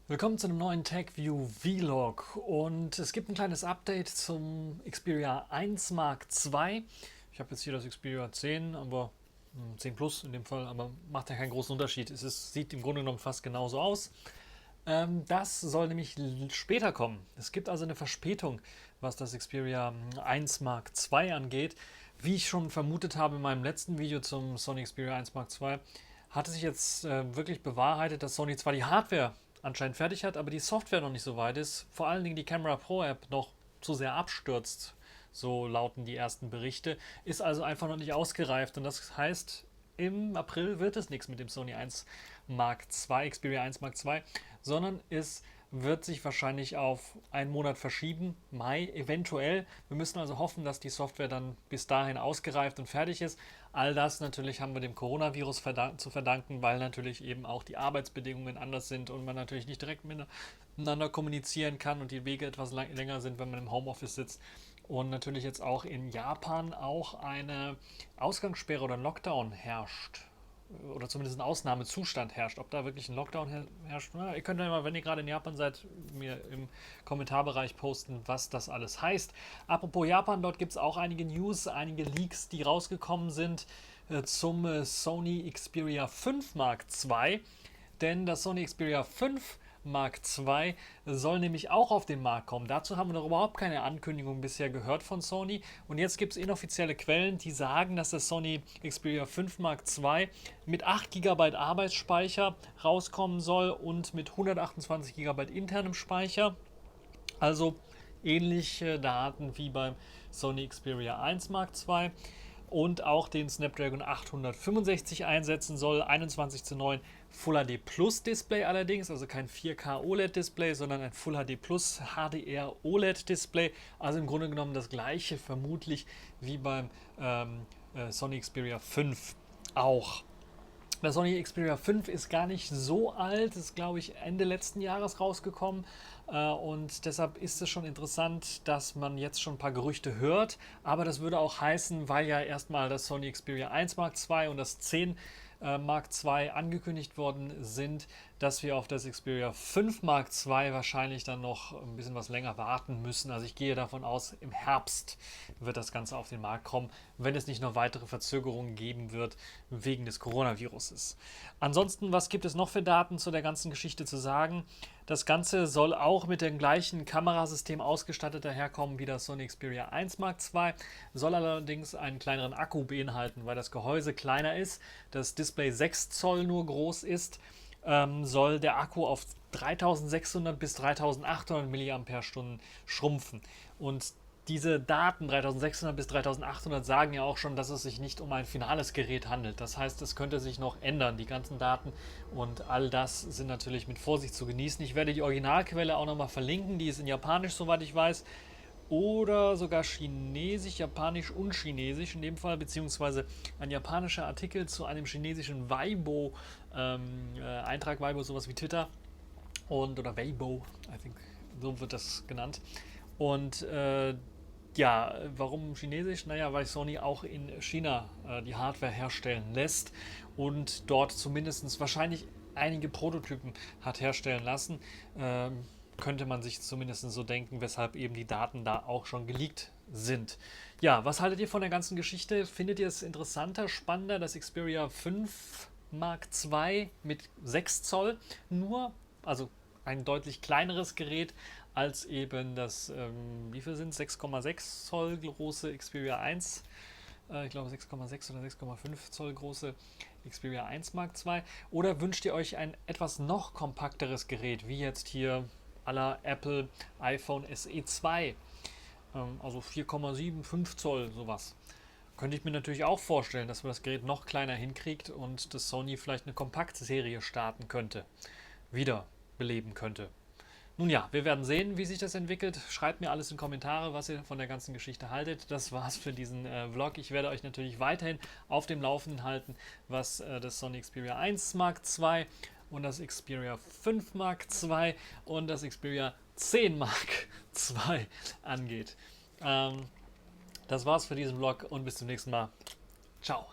Willkommen zu einem neuen TechView Vlog und es gibt ein kleines Update zum Xperia 1 Mark II. Ich habe jetzt hier das Xperia 10, aber 10 Plus in dem Fall, aber macht ja keinen großen Unterschied. Sieht im Grunde genommen fast genauso aus. Das soll nämlich später kommen. Es gibt also eine Verspätung, was das Xperia 1 Mark II angeht. Wie ich schon vermutet habe in meinem letzten Video zum Sony Xperia 1 Mark II, hat es sich jetzt wirklich bewahrheitet, dass Sony zwar die Hardware anscheinend fertig hat, aber die Software noch nicht so weit ist. Vor allen Dingen die Camera Pro App noch zu sehr abstürzt. So lauten die ersten Berichte. Ist also einfach noch nicht ausgereift. Und das heißt, im April wird es nichts mit dem Sony 1 Mark II, Xperia 1 Mark II, sondern es wird sich wahrscheinlich auf einen Monat verschieben, Mai eventuell. Wir müssen also hoffen, dass die Software dann bis dahin ausgereift und fertig ist. All das natürlich haben wir dem Coronavirus zu verdanken, weil natürlich eben auch die Arbeitsbedingungen anders sind und man natürlich nicht direkt miteinander kommunizieren kann und die Wege etwas länger sind, wenn man im Homeoffice sitzt. Und natürlich jetzt auch in Japan auch eine Ausgangssperre oder ein Lockdown herrscht oder zumindest ein Ausnahmezustand herrscht. Ob da wirklich ein Lockdown herrscht, na, ihr könnt ja mal, wenn ihr gerade in Japan seid, mir im Kommentarbereich posten, was das alles heißt. Apropos Japan, dort gibt es auch einige News, einige Leaks, die rausgekommen sind zum Sony Xperia 5 Mark II. Denn das Sony Xperia 5 Mark II soll nämlich auch auf den Markt kommen. Dazu haben wir noch überhaupt keine Ankündigung bisher gehört von Sony. Und jetzt gibt es inoffizielle Quellen, die sagen, dass das Sony Xperia 5 Mark II mit 8 GB Arbeitsspeicher rauskommen soll und mit 128 GB internem Speicher. Also ähnliche Daten wie beim Sony Xperia 1 Mark II und auch den Snapdragon 865 einsetzen soll. 21:9 Full HD Plus Display allerdings, also kein 4K OLED Display, sondern ein Full HD Plus HDR OLED Display. Also im Grunde genommen das gleiche vermutlich wie beim Sony Xperia 5 auch. Der Sony Xperia 5 ist gar nicht so alt, ist glaube ich Ende letzten Jahres rausgekommen und deshalb ist es schon interessant, dass man jetzt schon ein paar Gerüchte hört, aber das würde auch heißen, weil ja erstmal das Sony Xperia 1 Mark II und das 10 Mark II angekündigt worden sind, dass wir auf das Xperia 5 Mark II wahrscheinlich dann noch ein bisschen was länger warten müssen. Also ich gehe davon aus, im Herbst wird das Ganze auf den Markt kommen, wenn es nicht noch weitere Verzögerungen geben wird wegen des Coronaviruses. Ansonsten, was gibt es noch für Daten zu der ganzen Geschichte zu sagen? Das Ganze soll auch mit dem gleichen Kamerasystem ausgestattet daherkommen wie das Sony Xperia 1 Mark II, soll allerdings einen kleineren Akku beinhalten, weil das Gehäuse kleiner ist, das Display 6 Zoll nur groß ist, soll der Akku auf 3600 bis 3800 mAh schrumpfen. Und diese Daten 3600 bis 3800 sagen ja auch schon, dass es sich nicht um ein finales Gerät handelt. Das heißt, es könnte sich noch ändern, die ganzen Daten, und all das sind natürlich mit Vorsicht zu genießen. Ich werde die Originalquelle auch nochmal verlinken, die ist in Japanisch, soweit ich weiß, oder sogar Chinesisch, Japanisch und Chinesisch in dem Fall, beziehungsweise ein japanischer Artikel zu einem chinesischen Weibo, Eintrag Weibo, sowas wie Twitter oder Weibo, I think, so wird das genannt. Und ja, warum Chinesisch? Naja, weil Sony auch in China die Hardware herstellen lässt und dort zumindest wahrscheinlich einige Prototypen hat herstellen lassen. Könnte man sich zumindest so denken, weshalb eben die Daten da auch schon geleakt sind. Ja, was haltet ihr von der ganzen Geschichte? Findet ihr es interessanter, spannender, das Xperia 5 Mark II mit 6 Zoll nur, also ein deutlich kleineres Gerät als eben das, wie viel sind 6,6 Zoll große Xperia 1, ich glaube 6,6 oder 6,5 Zoll große Xperia 1 Mark II, oder wünscht ihr euch ein etwas noch kompakteres Gerät, wie jetzt hier à la Apple iPhone SE 2, also 4,7, 5 Zoll, sowas. Könnte ich mir natürlich auch vorstellen, dass man das Gerät noch kleiner hinkriegt und das Sony vielleicht eine Kompaktserie starten könnte, wieder beleben könnte. Nun ja, wir werden sehen, wie sich das entwickelt. Schreibt mir alles in Kommentare, was ihr von der ganzen Geschichte haltet. Das war's für diesen Vlog. Ich werde euch natürlich weiterhin auf dem Laufenden halten, was das Sony Xperia 1 Mark II und das Xperia 5 Mark II und das Xperia 10 Mark II angeht. Das war's für diesen Vlog und bis zum nächsten Mal. Ciao.